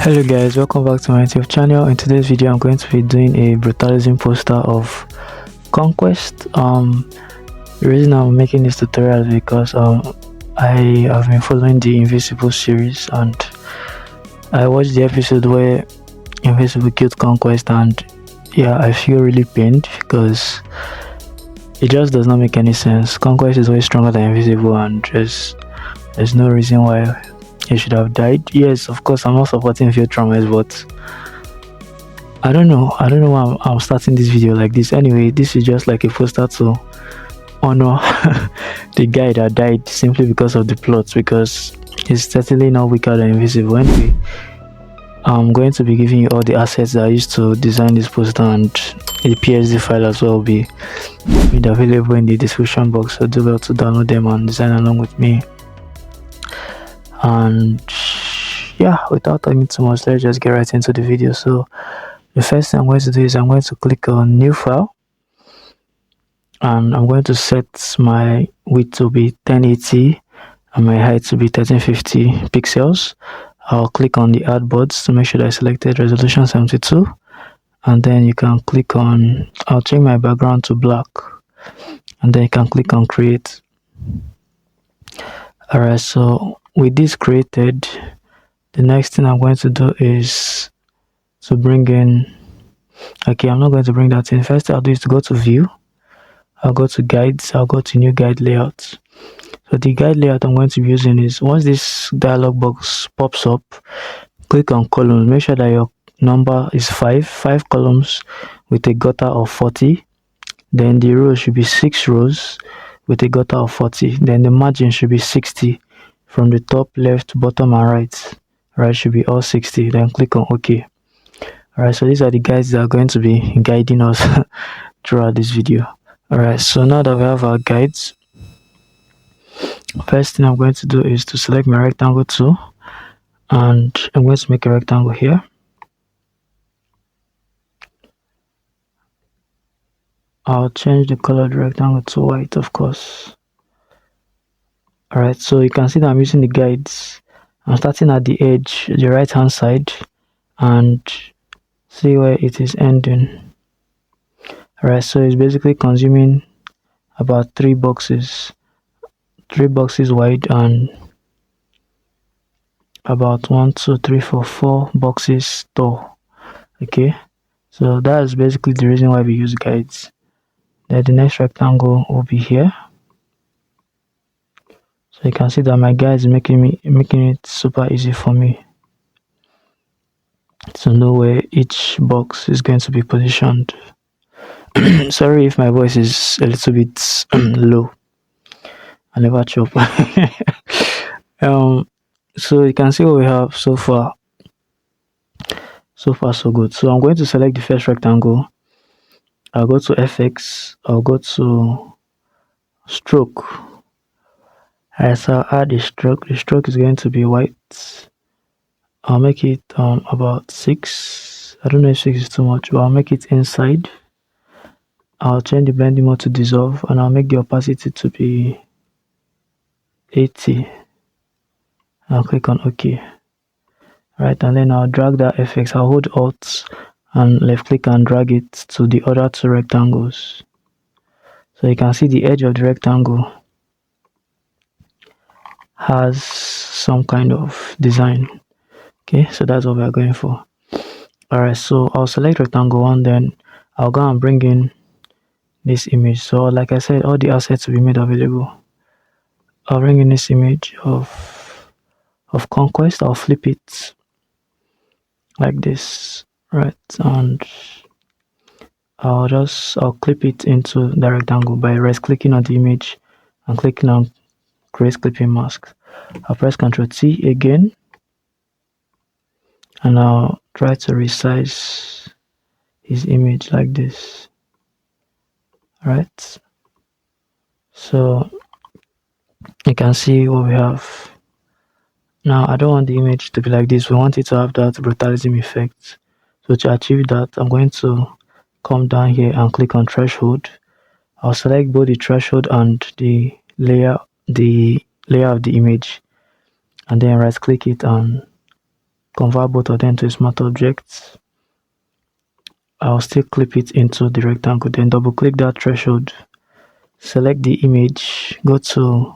Hello guys, welcome back to my YouTube channel. In today's video I'm going to be doing a brutalism poster of Conquest. The reason I'm making this tutorial is because I have been following the Invincible series, and I watched the episode where Invincible killed Conquest, and yeah, I feel really pained because it just does not make any sense. Conquest is way stronger than Invincible, and there's no reason why he should have died. Yes, of course I'm not supporting field traumas, but I don't know why I'm starting this video like this. Anyway, this is just like a poster to honor the guy that died simply because of the plot, because he's certainly not weaker than Invisible. Anyway, I'm going to be giving you all the assets that I used to design this poster, and a PSD file as well will be made available in the description box, so do well to download them and design along with me. And yeah, without talking too much, let's just get right into the video. So the first thing I'm going to do is I'm going to click on new file, and I'm going to set my width to be 1080 and my height to be 1350 pixels. I'll click on the add buds to make sure that I selected resolution 72, and then you can click on, I'll change my background to black, and then you can click on create. Alright, so with this created, the next thing I'm going to do is to bring in, okay, I'm not going to bring that in. First I'll do is to go to view, I'll go to guides, I'll go to new guide layout. So the guide layout I'm going to be using is, once this dialog box pops up, click on columns. Make sure that your number is 5 columns with a gutter of 40. Then the rows should be 6 rows with a gutter of 40. Then the margin should be 60 from the top, left, bottom and right. Right should be all 60. Then click on OK. Alright, so these are the guides that are going to be guiding us throughout this video. Alright, so now that we have our guides, first thing I'm going to do is to select my rectangle tool, and I'm going to make a rectangle here. I'll change the color of the rectangle to white, of course. Alright, so you can see that I'm using the guides. I'm starting at the edge, the right hand side, and see where it is ending. Alright, so it's basically consuming about 3 boxes wide, and about 1, 2, 3, 4, 4 boxes tall. Okay, so that's basically the reason why we use guides. Then the next rectangle will be here. So you can see that my guide is making it super easy for me to know where each box is going to be positioned. Sorry if my voice is a little bit low. I never chop. So you can see what we have so far. So far so good. So I'm going to select the first rectangle. I'll go to FX. I'll go to stroke. Alright, so I'll add a stroke. The stroke is going to be white. I'll make it about 6. I don't know if 6 is too much, but I'll make it inside. I'll change the blending mode to dissolve, and I'll make the opacity to be 80. I'll click on OK. Right, and then I'll drag that FX. I'll hold Alt and left click and drag it to the other 2 rectangles. So you can see the edge of the rectangle has some kind of design. Okay, so that's what we are going for. Alright, so I'll select rectangle 1, then I'll go and bring in this image. So like I said, all the assets will be made available. I'll bring in this image of Conquest. I'll flip it like this, right, and I'll clip it into the rectangle by right clicking on the image and clicking on create clipping mask. I'll press Ctrl T again, and I'll try to resize his image like this. Right, so you can see what we have. Now I don't want the image to be like this. We want it to have that brutalism effect. So to achieve that, I'm going to come down here and click on threshold. I'll select both the threshold and the layer of the image, and then right click it and convert both of them to a smart object. I'll still clip it into the rectangle, then double click that threshold, select the image, go to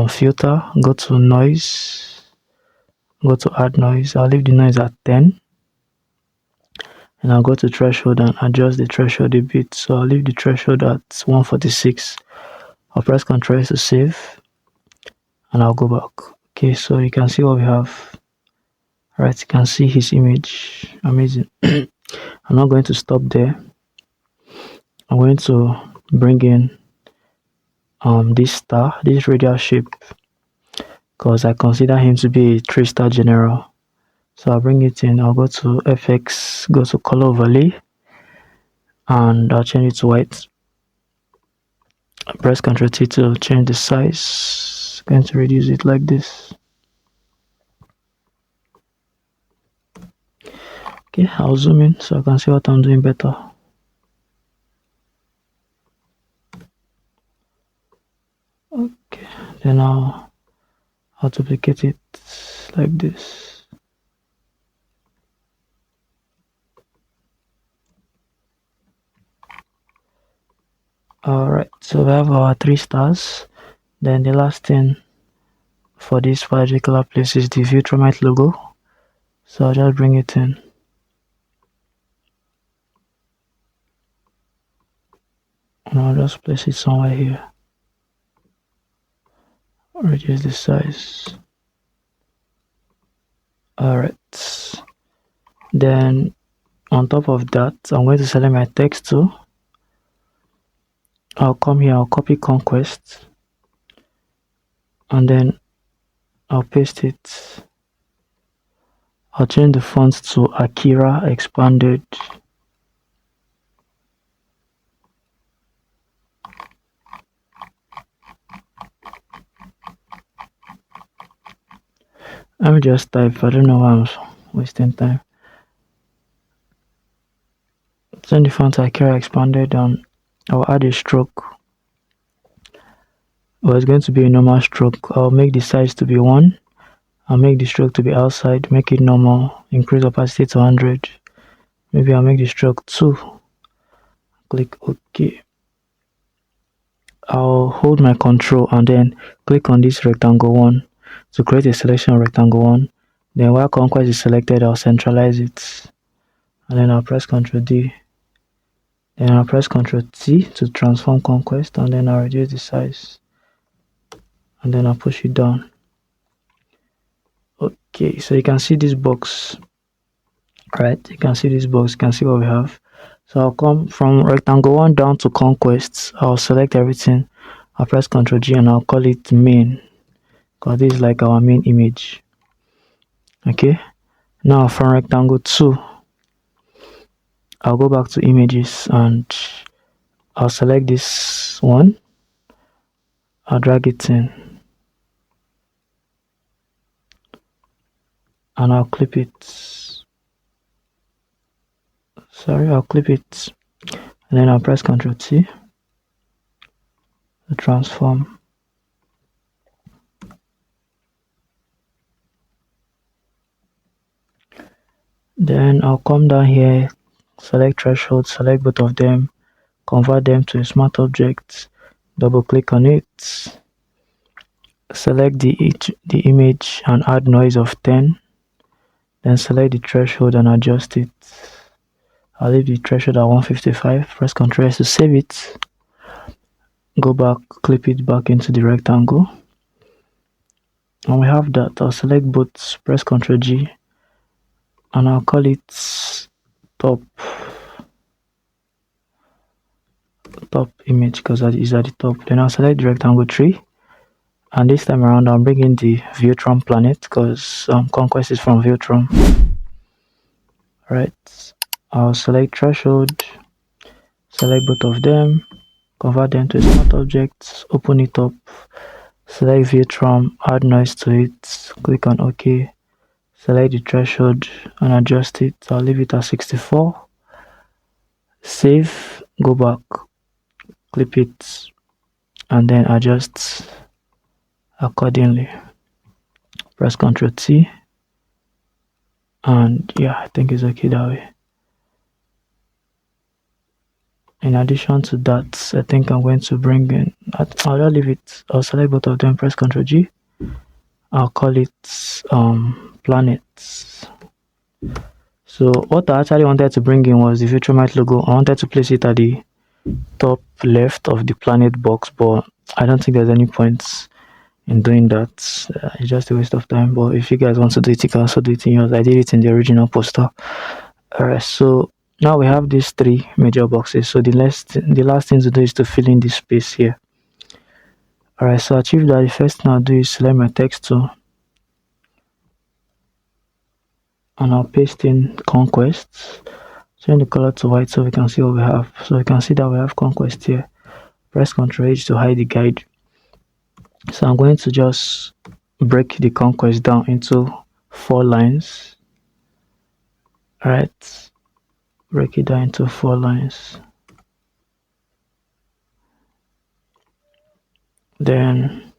filter, go to noise, go to add noise. I'll leave the noise at 10, and I'll go to threshold and adjust the threshold a bit. So I'll leave the threshold at 146. I'll press Ctrl S to save, and I'll go back. Okay, so you can see what we have. Right, you can see his image. Amazing. I'm not going to stop there. I'm going to bring in this star, this radial shape, because I consider him to be a 3-star general. So I'll bring it in. I'll go to FX, go to color overlay, and I'll change it to white. Press Ctrl T to change the size. I'm going to reduce it like this. Okay, I'll zoom in so I can see what I'm doing better. Okay, then I'll duplicate it like this. Alright, so we have our 3 stars. Then the last thing for this particular place is the Viewtromite logo. So I'll just bring it in. And I'll just place it somewhere here. Reduce the size. Alright. Then on top of that, I'm going to select my text tool. I'll come here, I'll copy Conquest, and then I'll paste it. I'll change the font to Akira Expanded. Let me just type. I don't know why I'm wasting time. Change the font to Akira Expanded, and I'll add a stroke. Well, it's going to be a normal stroke. I'll make the size to be 1. I'll make the stroke to be outside, make it normal, increase opacity to 100. Maybe I'll make the stroke 2. Click OK. I'll hold my control and then click on this rectangle 1 to create a selection of rectangle 1. Then while Conquest is selected, I'll centralize it. And then I'll press Ctrl D. Then I'll press Ctrl T to transform Conquest, and then I'll reduce the size. And then I'll push it down. Okay, so you can see this box. Right, you can see this box, you can see what we have. So I'll come from rectangle 1 down to Conquest. I'll select everything. I'll press Ctrl G and I'll call it main, because this is like our main image. Okay, now from rectangle 2, I'll go back to images and I'll select this one. I'll drag it in and I'll clip it. I'll clip it, and then I'll press Ctrl T to transform. Then I'll come down here, select threshold, select both of them, convert them to a smart object, double click on it, select the image and add noise of 10, then select the threshold and adjust it. I'll leave the threshold at 155, press Ctrl S to save it, go back, clip it back into the rectangle, and we have that. I'll select both, press Ctrl G, and I'll call it top image because that is at the top. Then I'll select the rectangle 3, and this time around I'll bring in the Viewtrom planet because Conquest is from Viewtrom. Right, I'll select threshold, select both of them, convert them to a smart object, open it up, select Viewtrom, add noise to it, click on OK, select the threshold and adjust it. I'll leave it at 64, save, go back, clip it, and then adjust accordingly. Press Ctrl T and yeah, I think it's okay that way. In addition to that, I think I'm going to bring in, I'll just leave it, I'll select both of them, press Ctrl G. I'll call it planets. So what I actually wanted to bring in was the Vitromite logo. I wanted to place it at the top left of the planet box, but I don't think there's any point in doing that. It's just a waste of time. But if you guys want to do it, you can also do it in yours. I did it in the original poster. Alright, so now we have these three major boxes. So the last thing to do is to fill in this space here. Alright, so achieve that. The first thing I'll do is select my text tool and I'll paste in Conquest. Change the color to white so we can see what we have. So we can see that we have Conquest here. Press Ctrl H to hide the guide. So I'm going to just break the Conquest down into 4 lines. Alright, break it down into 4 lines. Then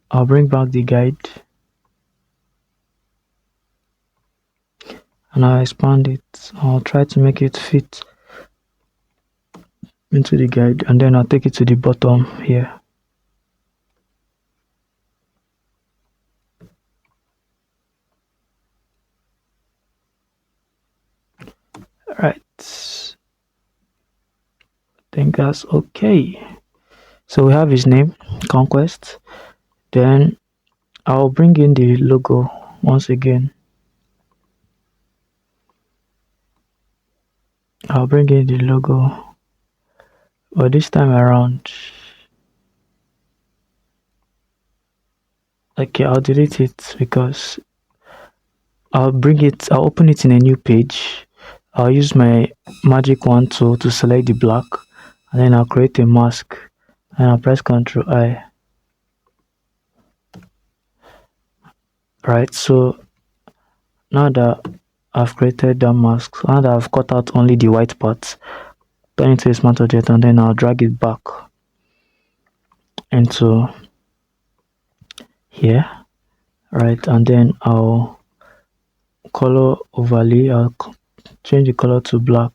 I'll bring back the guide and I'll expand it. I'll try to make it fit into the guide and then I'll take it to the bottom here. Alright, I think that's okay. So we have his name, Conquest. Then I'll bring in the logo once again. I'll bring in the logo, but this time around, okay, I'll delete it because I'll open it in a new page. I'll use my magic wand tool to select the black and then I'll create a mask and I'll press Ctrl I. Right, so now that I've created that mask, now that I've cut out only the white parts, turn it to a smart object and then I'll drag it back into here. Right, and then I'll color overlay, I'll change the color to black.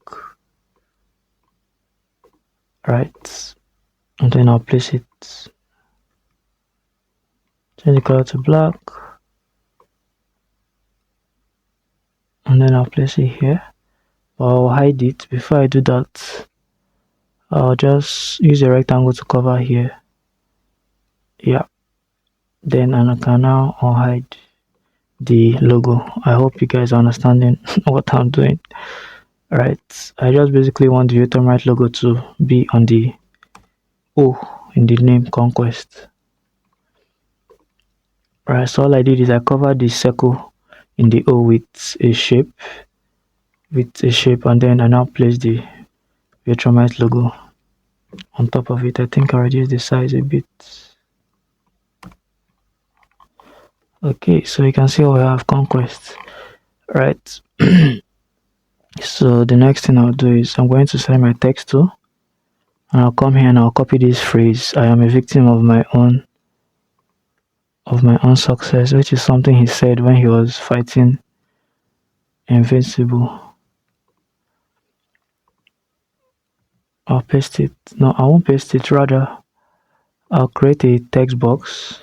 Right, and then I'll place it, change the color to black, and then I'll place it here. I'll hide it. Before I do that, I'll just use a rectangle to cover here. Yeah, then and I can now hide the logo. I hope you guys are understanding what I'm doing. Right, I just basically want the Vitromite logo to be on the O in the name Conquest. Right, so all I did is I covered the circle in the O with a shape, and then I now place the Vitromite logo on top of it. I think I reduced the size a bit. Okay, so you can see we have Conquest. Right. So the next thing I'll do is I'm going to select my text tool and I'll come here and I'll copy this phrase. I am a victim of my own success, which is something he said when he was fighting Invincible. I'll paste it. No, I won't paste it, rather I'll create a text box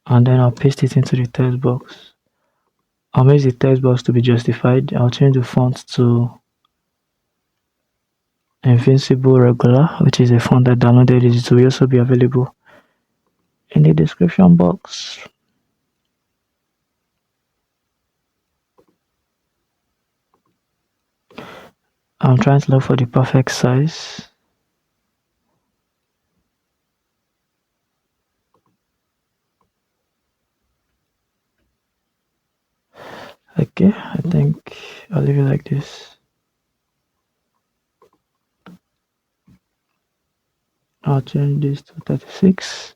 and then I'll paste it into the text box. I'll make the text box to be justified. I'll change the font to Invincible regular, which is a font that downloaded it. It will also be available in the description box. I'm trying to look for the perfect size. Okay, I think I'll leave it like this. I'll change this to 36.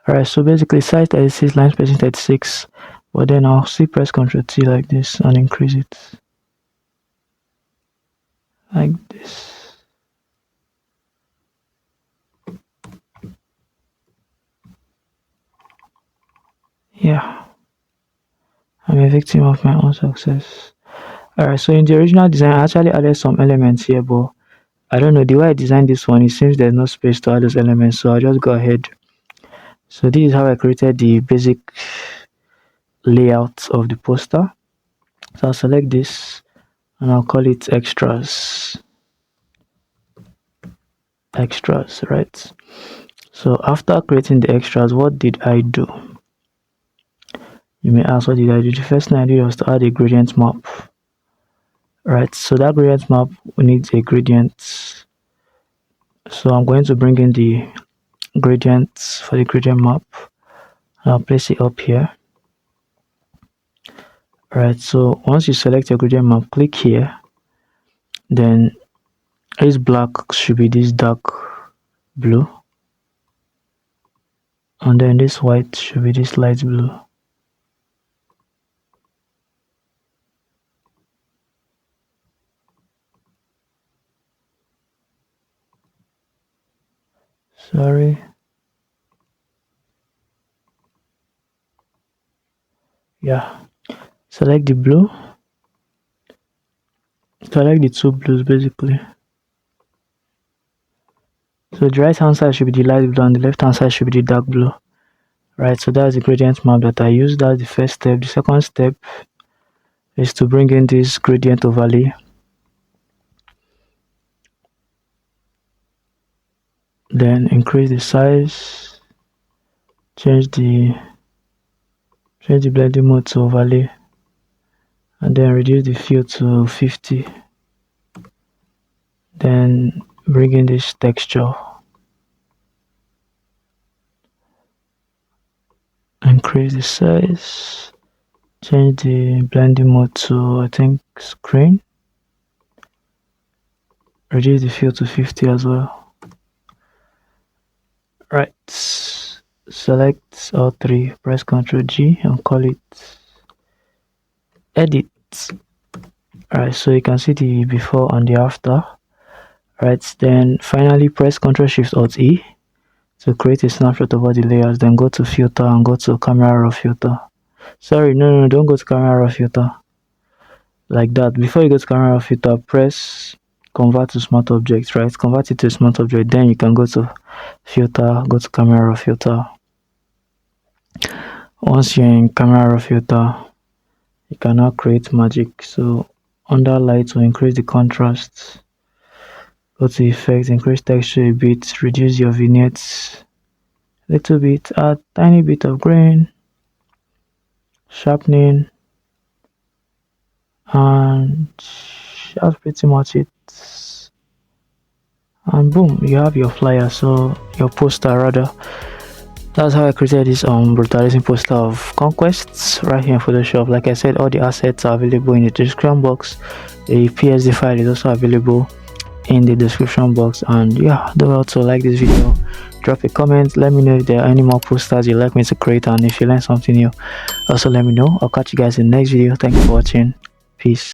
Alright, so basically size 36, line spacing 36, but then I'll still press Ctrl T like this and increase it like this. Yeah, I'm a victim of my own success. Alright, so in the original design, I actually added some elements here, but I don't know, the way I designed this one, it seems there's no space to add those elements, so I'll just go ahead. So this is how I created the basic layout of the poster. So I'll select this and I'll call it extras. Extras, right? So after creating the extras, what did I do? You may ask, what did I do? The first thing I did was to add a gradient map. Right, so that gradient map needs a gradient. So I'm going to bring in the gradients for the gradient map. I'll place it up here. Right, so once you select your gradient map, click here. Then this black should be this dark blue. And then this white should be this light blue. Sorry. Yeah. Select the blue. Select the two blues basically. So the right hand side should be the light blue and the left hand side should be the dark blue. Right, so that's the gradient map that I used. That's the first step. The second step is to bring in this gradient overlay. Then increase the size, change the blending mode to overlay, and then reduce the fill to 50. Then bring in this texture, increase the size, change the blending mode to I think screen, reduce the fill to 50 as well. Right, select all three, press Ctrl G and call it edit. Alright, so you can see the before and the after. Right, then finally press Ctrl Shift Alt E to create a snapshot of all the layers. Then go to filter and go to camera raw filter. Sorry, no, don't go to camera raw filter like that. Before you go to camera raw filter, press convert to smart object. Right, convert it to a smart object. Then you can go to filter, go to camera raw filter. Once you're in camera raw filter, you can now create magic. So under light, to increase the contrast, go to effects, increase texture a bit, reduce your vignettes a little bit, add tiny bit of grain, sharpening, and that's pretty much it. And boom, you have your flyer, so your poster rather. That's how I created this brutalism poster of Conquest right here in Photoshop. Like I said, all the assets are available in the description box. A PSD file is also available in the description box. And yeah, don't also like this video, drop a comment, let me know if there are any more posters you'd like me to create, and if you learned something new, also let me know. I'll catch you guys in the next video. Thank you for watching. Peace.